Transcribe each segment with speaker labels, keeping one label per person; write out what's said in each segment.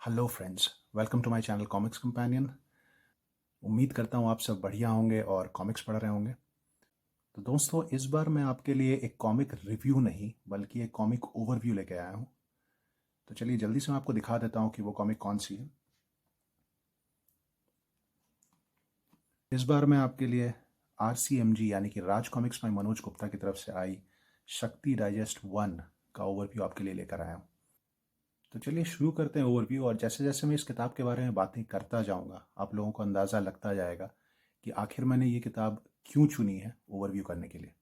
Speaker 1: Hello friends, welcome to my channel comics companion. उम्मीद करता हूँ आप सब बढ़िया होंगे और कॉमिक्स पढ़ रहे होंगे। तो दोस्तों, इस बार मैं आपके लिए एक कॉमिक रिव्यू नहीं बल्कि एक कॉमिक ओवरव्यू लेके आया हूँ। तो चलिए जल्दी से मैं आपको दिखा देता हूँ कि वो कॉमिक कौन सी है। इस बार मैं आपके लिए RCMG यानी कि राज कॉमिक्स बाय मनोज गुप्ता की तरफ से आई शक्ति डाइजेस्ट 1 का ओवरव्यू आपके लिए लेकर आया हूँ। तो चलिए शुरू करते हैं ओवरव्यू। और जैसे जैसे मैं इस किताब के बारे में बातें करता जाऊंगा आप लोगों को अंदाज़ा लगता जाएगा कि आखिर मैंने ये किताब क्यों चुनी है ओवरव्यू करने के लिए।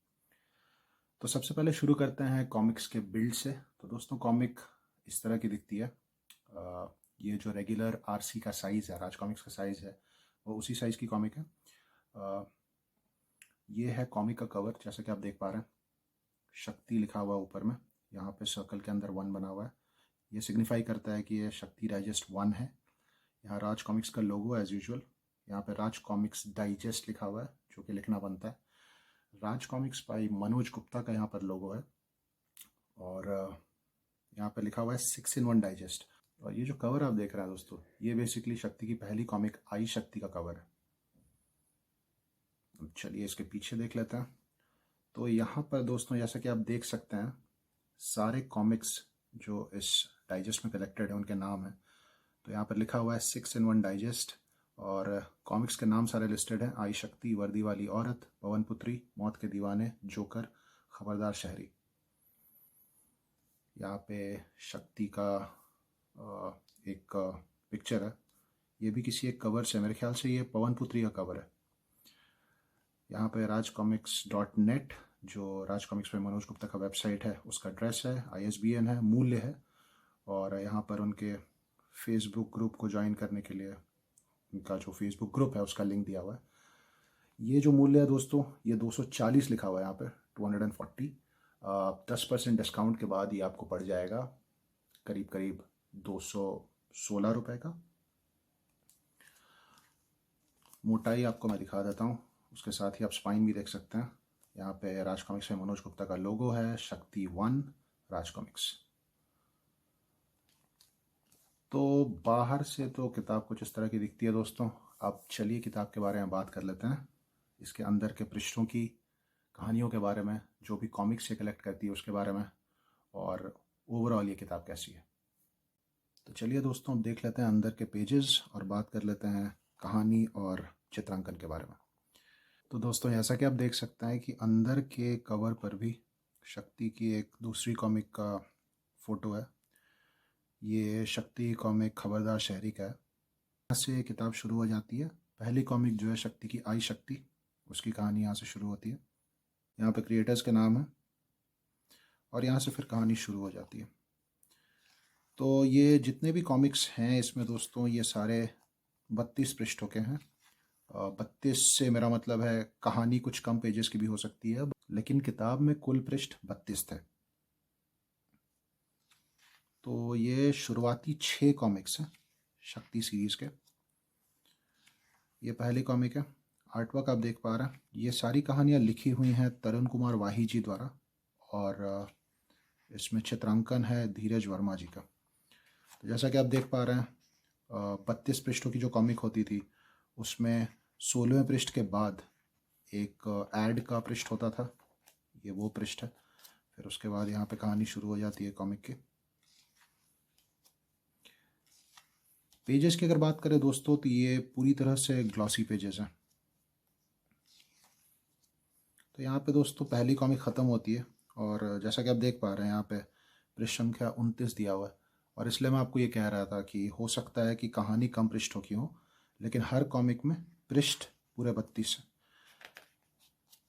Speaker 1: तो सबसे पहले शुरू करते हैं कॉमिक्स के बिल्ड से। तो दोस्तों, कॉमिक इस तरह की दिखती है। ये जो रेगुलर RC का साइज़ है, राज कॉमिक्स का साइज़ है, वो उसी साइज़ की कॉमिक है। ये है कॉमिक का कवर, जैसा कि आप देख पा रहे हैं। शक्ति लिखा हुआ ऊपर में, यहाँ पे सर्कल के अंदर 1 बना हुआ है। ये सिग्निफाई करता है कि ये शक्ति डाइजेस्ट 1 है। यहाँ राज कॉमिक्स का लोगो एज यूजुअल। यहाँ पे राज कॉमिक्स डाइजेस्ट लिखा हुआ है, जो कि लिखना बनता है। राज कॉमिक्स बाय मनोज गुप्ता का यहाँ पर लोगो है। और यहाँ पे लिखा हुआ है 6-in-1 डाइजेस्ट। और ये जो कवर आप देख रहे हैं दोस्तों, ये बेसिकली शक्ति की पहली कॉमिक आई शक्ति का कवर है। अब चलिए इसके पीछे देख लेते हैं। तो यहाँ पर दोस्तों, जैसा कि आप देख सकते हैं, सारे कॉमिक्स जो इस डाइजेस्ट में कलेक्टेड है उनके नाम हैं। तो यहाँ पर लिखा हुआ है 6-in-1 डाइजेस्ट। और कॉमिक्स के नाम सारे लिस्टेड हैं। आई शक्ति, वर्दी वाली औरत, पवन पुत्री, मौत के दीवाने, जोकर, खबरदार शहरी। यहाँ पे शक्ति का एक पिक्चर है। ये भी किसी एक कवर से, मेरे ख्याल से ये पवन पुत्री का कवर है। यहाँ पे rajcomics.net, जो राज कॉमिक्स पे मनोज गुप्ता का वेबसाइट है, उसका एड्रेस है, ISBN है, मूल्य है। और यहाँ पर उनके फेसबुक ग्रुप को ज्वाइन करने के लिए उनका जो फेसबुक ग्रुप है उसका लिंक दिया हुआ है। ये जो मूल्य है दोस्तों, ये 240 लिखा हुआ है यहाँ पे, 240। 10% डिस्काउंट के बाद ये आपको पड़ जाएगा करीब करीब 216 रुपये का। मोटाई आपको मैं दिखा देता हूँ, उसके साथ ही आप स्पाइन भी देख सकते हैं। यहाँ पे राज कॉमिक्स में मनोज गुप्ता का लोगो है, शक्ति 1 राज कॉमिक्स। तो बाहर से तो किताब कुछ इस तरह की दिखती है दोस्तों। अब चलिए किताब के बारे में बात कर लेते हैं, इसके अंदर के पृष्ठों की, कहानियों के बारे में, जो भी कॉमिक्स से कलेक्ट करती है उसके बारे में, और ओवरऑल ये किताब कैसी है। तो चलिए दोस्तों, अब देख लेते हैं अंदर के पेजेस और बात कर लेते हैं कहानी और चित्रांकन के बारे में। तो दोस्तों, जैसा कि आप देख सकते हैं कि अंदर के कवर पर भी शक्ति की एक दूसरी कॉमिक का फ़ोटो है। ये शक्ति कॉमिक खबरदार शहरी का है। यहाँ से किताब शुरू हो जाती है। पहली कॉमिक जो है शक्ति की, आई शक्ति, उसकी कहानी यहाँ से शुरू होती है। यहाँ पे क्रिएटर्स के नाम है और यहाँ से फिर कहानी शुरू हो जाती है। तो ये जितने भी कॉमिक्स हैं इसमें दोस्तों, ये सारे 32 पृष्ठों के हैं। 32 से मेरा मतलब है कहानी कुछ कम पेजेस की भी हो सकती है, लेकिन किताब में कुल पृष्ठ 32 थे। तो ये शुरुआती 6 कॉमिक्स हैं शक्ति सीरीज़ के। ये पहली कॉमिक है। आर्टवर्क आप देख पा रहे हैं। ये सारी कहानियाँ लिखी हुई हैं तरुण कुमार वाही जी द्वारा, और इसमें चित्रांकन है धीरज वर्मा जी का। तो जैसा कि आप देख पा रहे हैं, 32 पृष्ठों की जो कॉमिक होती थी उसमें 16वें पृष्ठ के बाद एक ऐड का पृष्ठ होता था। ये वो पृष्ठ है। फिर उसके बाद यहाँ पे कहानी शुरू हो जाती है कॉमिक की। पेजेस की अगर बात करें दोस्तों, तो ये पूरी तरह से ग्लॉसी पेजेस हैं। तो यहाँ पे दोस्तों पहली कॉमिक ख़त्म होती है, और जैसा कि आप देख पा रहे हैं यहाँ पे पृष्ठ संख्या 29 दिया हुआ है। और इसलिए मैं आपको ये कह रहा था कि हो सकता है कि कहानी कम पृष्ठों की हो, लेकिन हर कॉमिक में पृष्ठ पूरे 32 है।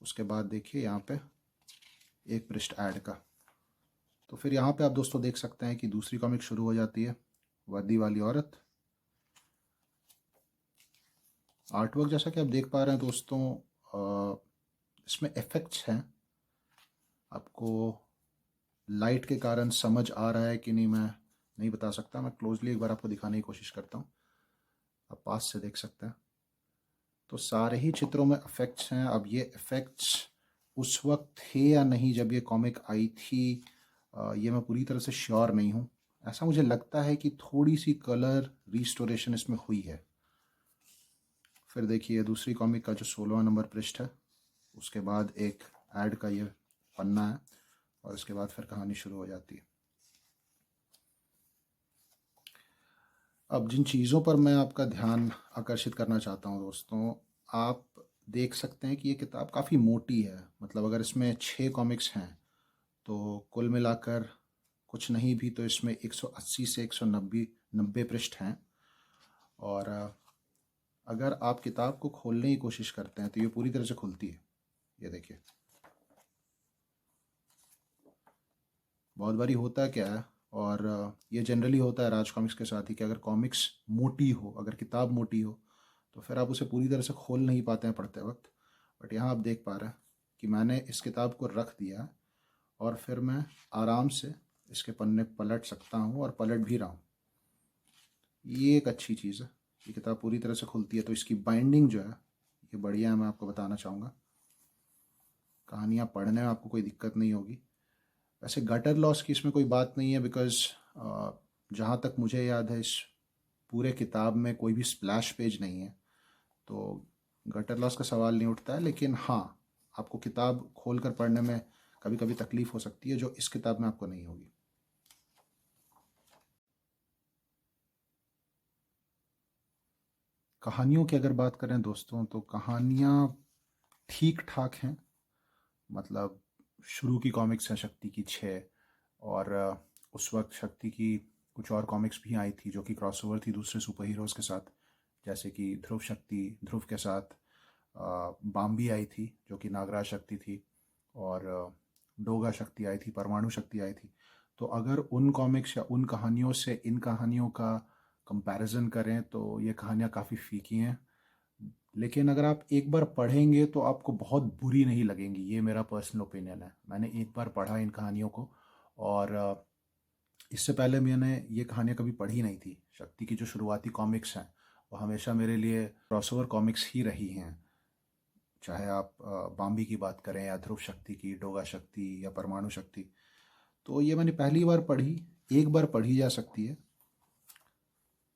Speaker 1: उसके बाद देखिए यहाँ पे एक पृष्ठ ऐड का। तो फिर यहाँ पे आप दोस्तों देख सकते हैं कि दूसरी कॉमिक शुरू हो जाती है, वर्दी वाली औरत। आर्टवर्क जैसा कि आप देख पा रहे हैं दोस्तों, इसमें इफ़ेक्ट्स हैं। आपको लाइट के कारण समझ आ रहा है कि नहीं मैं नहीं बता सकता। मैं क्लोजली एक बार आपको दिखाने की कोशिश करता हूँ, आप पास से देख सकते हैं। तो सारे ही चित्रों में इफ़ेक्ट्स हैं। अब ये इफ़ेक्ट्स उस वक्त थे या नहीं जब ये कॉमिक आई थी, ये मैं पूरी तरह से श्योर नहीं हूँ। ऐसा मुझे लगता है कि थोड़ी सी कलर रिस्टोरेशन इसमें हुई है। फिर देखिए दूसरी कॉमिक का जो 16वां नंबर पृष्ठ है, उसके बाद एक ऐड का ये पन्ना है और इसके बाद फिर कहानी शुरू हो जाती है। अब जिन चीज़ों पर मैं आपका ध्यान आकर्षित करना चाहता हूँ दोस्तों, आप देख सकते हैं कि ये किताब काफ़ी मोटी है। मतलब अगर इसमें 6 कॉमिक्स हैं तो कुल मिलाकर कुछ नहीं भी तो इसमें 180 से 190 पृष्ठ हैं। और अगर आप किताब को खोलने की कोशिश करते हैं तो ये पूरी तरह से खुलती है। ये देखिए, बहुत बारी होता क्या है, और ये जनरली होता है राज कॉमिक्स के साथ ही, कि अगर कॉमिक्स मोटी हो, अगर किताब मोटी हो, तो फिर आप उसे पूरी तरह से खोल नहीं पाते हैं पढ़ते वक्त। बट यहाँ आप देख पा रहे हैं कि मैंने इस किताब को रख दिया है और फिर मैं आराम से इसके पन्ने पलट सकता हूँ और पलट भी रहा हूँ। ये एक अच्छी चीज़ है, ये किताब पूरी तरह से खुलती है। तो इसकी बाइंडिंग जो है ये बढ़िया है, मैं आपको बताना चाहूँगा। कहानियाँ पढ़ने में आपको कोई दिक्कत नहीं होगी। वैसे गटर लॉस की इसमें कोई बात नहीं है, बिकॉज़ जहाँ तक मुझे याद है इस पूरे किताब में कोई भी स्प्लैश पेज नहीं है, तो गटर लॉस का सवाल नहीं उठता है। लेकिन हाँ, आपको किताब खोल कर पढ़ने में कभी कभी तकलीफ़ हो सकती है, जो इस किताब में आपको नहीं होगी। कहानियों की अगर बात करें दोस्तों, तो कहानियाँ ठीक ठाक हैं। मतलब शुरू की कॉमिक्स हैं शक्ति की 6, और उस वक्त शक्ति की कुछ और कॉमिक्स भी आई थी जो कि क्रॉसओवर थी दूसरे सुपर हीरोज़ के साथ, जैसे कि ध्रुव शक्ति, ध्रुव के साथ बाम्बी आई थी जो कि नागराज शक्ति थी, और डोगा शक्ति आई थी, परमाणु शक्ति आई थी। तो अगर उन कॉमिक्स या उन कहानियों से इन कहानियों का कंपैरिजन करें तो ये कहानियाँ काफ़ी फीकी हैं। लेकिन अगर आप एक बार पढ़ेंगे तो आपको बहुत बुरी नहीं लगेंगी, ये मेरा पर्सनल ओपिनियन है। मैंने एक बार पढ़ा इन कहानियों को, और इससे पहले मैंने ये कहानियाँ कभी पढ़ी नहीं थी। शक्ति की जो शुरुआती कॉमिक्स हैं वो हमेशा मेरे लिए क्रॉसओवर कॉमिक्स ही रही हैं, चाहे आप बाम्बी की बात करें या ध्रुव शक्ति की, डोगा शक्ति या परमाणु शक्ति। तो ये मैंने पहली बार पढ़ी, एक बार पढ़ी जा सकती है,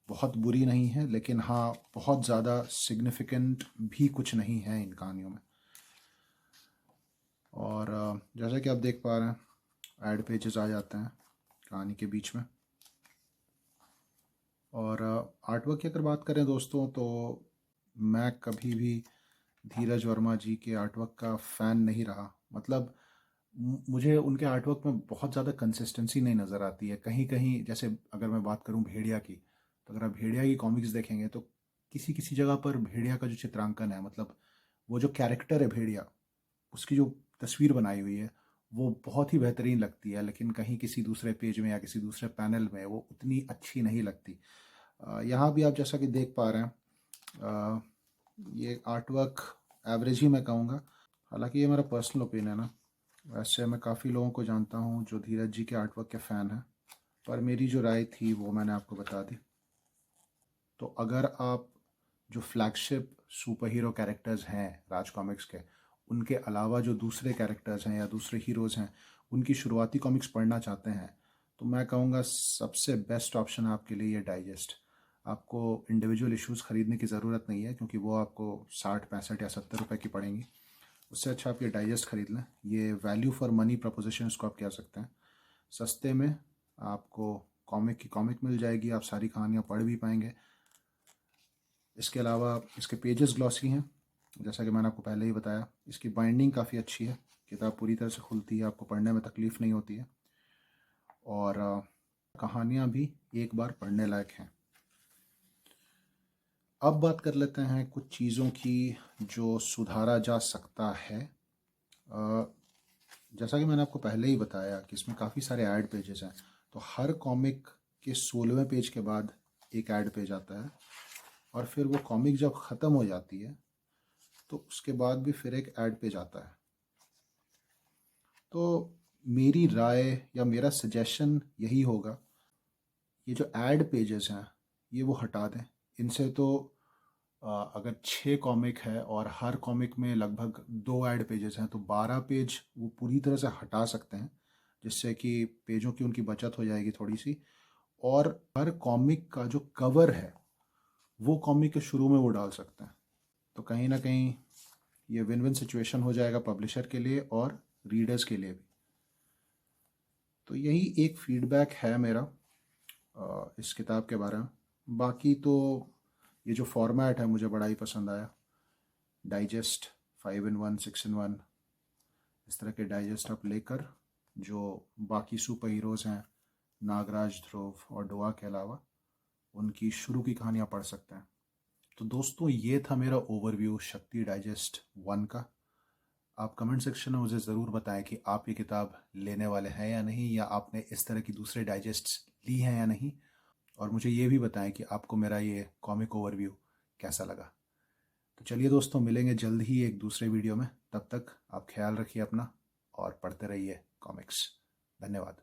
Speaker 1: बहुत बुरी नहीं है। लेकिन हाँ, बहुत ज़्यादा सिग्निफिकेंट भी कुछ नहीं है इन कहानियों में। और जैसा कि आप देख पा रहे हैं, ऐड पेजेस आ जाते हैं कहानी के बीच में। और आर्ट वर्क की अगर बात करें दोस्तों, तो मैं कभी भी धीरज वर्मा जी के आर्ट वर्क का फ़ैन नहीं रहा। मतलब मुझे उनके आर्ट वर्क में बहुत ज़्यादा कंसिस्टेंसी नहीं नज़र आती है। कहीं कहीं, जैसे अगर मैं बात करूं भेड़िया की, तो अगर आप भेड़िया की कॉमिक्स देखेंगे तो किसी किसी जगह पर भेड़िया का जो चित्रांकन है, मतलब वो जो कैरेक्टर है भेड़िया, उसकी जो तस्वीर बनाई हुई है वो बहुत ही बेहतरीन लगती है। लेकिन कहीं किसी दूसरे पेज में या किसी दूसरे पैनल में वो उतनी अच्छी नहीं लगती। यहाँ भी आप जैसा कि देख पा रहे हैं, अ, ये आर्ट वर्क एवरेज ही मैं कहूँगा। हालांकि ये मेरा पर्सनल ओपिनियन है। वैसे मैं काफ़ी लोगों को जानता हूँ जो धीरज जी के आर्ट वर्क के फ़ैन हैं, पर मेरी जो राय थी वो मैंने आपको बता दी। तो अगर आप जो फ्लैगशिप सुपर हीरो कैरेक्टर्स हैं राज कॉमिक्स के, उनके अलावा जो दूसरे कैरेक्टर्स हैं या दूसरे हीरोज़ हैं, उनकी शुरुआती कॉमिक्स पढ़ना चाहते हैं, तो मैं कहूँगा सबसे बेस्ट ऑप्शन है आपके लिए ये डाइजेस्ट। आपको इंडिविजुअल इश्यूज़ ख़रीदने की ज़रूरत नहीं है, क्योंकि वो आपको 60, 65 या 70 रुपए की पड़ेंगी। उससे अच्छा आप ये डाइजेस्ट ख़रीद लें। ये वैल्यू फॉर मनी प्रपोजिशन इसको आप कह सकते हैं। सस्ते में आपको कॉमिक की कॉमिक मिल जाएगी, आप सारी कहानियाँ पढ़ भी पाएंगे। इसके अलावा इसके पेजेस ग्लॉसी हैं, जैसा कि मैंने आपको पहले ही बताया। इसकी बाइंडिंग काफ़ी अच्छी है, किताब पूरी तरह से खुलती है, आपको पढ़ने में तकलीफ़ नहीं होती है, और कहानियाँ भी एक बार पढ़ने लायक हैं। अब बात कर लेते हैं कुछ चीज़ों की जो सुधारा जा सकता है। जैसा कि मैंने आपको पहले ही बताया कि इसमें काफ़ी सारे ऐड पेजेस हैं, तो हर कॉमिक के 16वें पेज के बाद एक ऐड पेज आता है, और फिर वो कॉमिक जब ख़त्म हो जाती है तो उसके बाद भी फिर एक ऐड पेज आता है। तो मेरी राय या मेरा सजेशन यही होगा, ये जो ऐड पेजेस हैं ये वो हटा दें। इनसे तो अगर 6 कॉमिक है और हर कॉमिक में लगभग 2 ऐड पेजेस हैं, तो 12 पेज वो पूरी तरह से हटा सकते हैं, जिससे कि पेजों की उनकी बचत हो जाएगी थोड़ी सी। और हर कॉमिक का जो कवर है वो कॉमिक के शुरू में वो डाल सकते हैं। तो कहीं ना कहीं ये विन विन सिचुएशन हो जाएगा पब्लिशर के लिए और रीडर्स के लिए भी। तो यही एक फीडबैक है मेरा इस किताब के बारे में। बाकी तो ये जो फॉर्मेट है मुझे बड़ा ही पसंद आया। डाइजेस्ट 5 in 1 6 in 1 इस तरह के डाइजेस्ट आप लेकर जो बाकी सुपर हीरोज़ हैं नागराज, ध्रुव और डोआ के अलावा उनकी शुरू की कहानियाँ पढ़ सकते हैं। तो दोस्तों ये था मेरा ओवरव्यू शक्ति डाइजेस्ट 1 का। आप कमेंट सेक्शन में मुझे ज़रूर बताएं कि आप ये किताब लेने वाले हैं या नहीं, या आपने इस तरह की दूसरे डाइजेस्ट्स ली हैं या नहीं। और मुझे ये भी बताएं कि आपको मेरा ये कॉमिक ओवरव्यू कैसा लगा। तो चलिए दोस्तों, मिलेंगे जल्द ही एक दूसरे वीडियो में। तब तक आप ख्याल रखिए अपना और पढ़ते रहिए कॉमिक्स। धन्यवाद।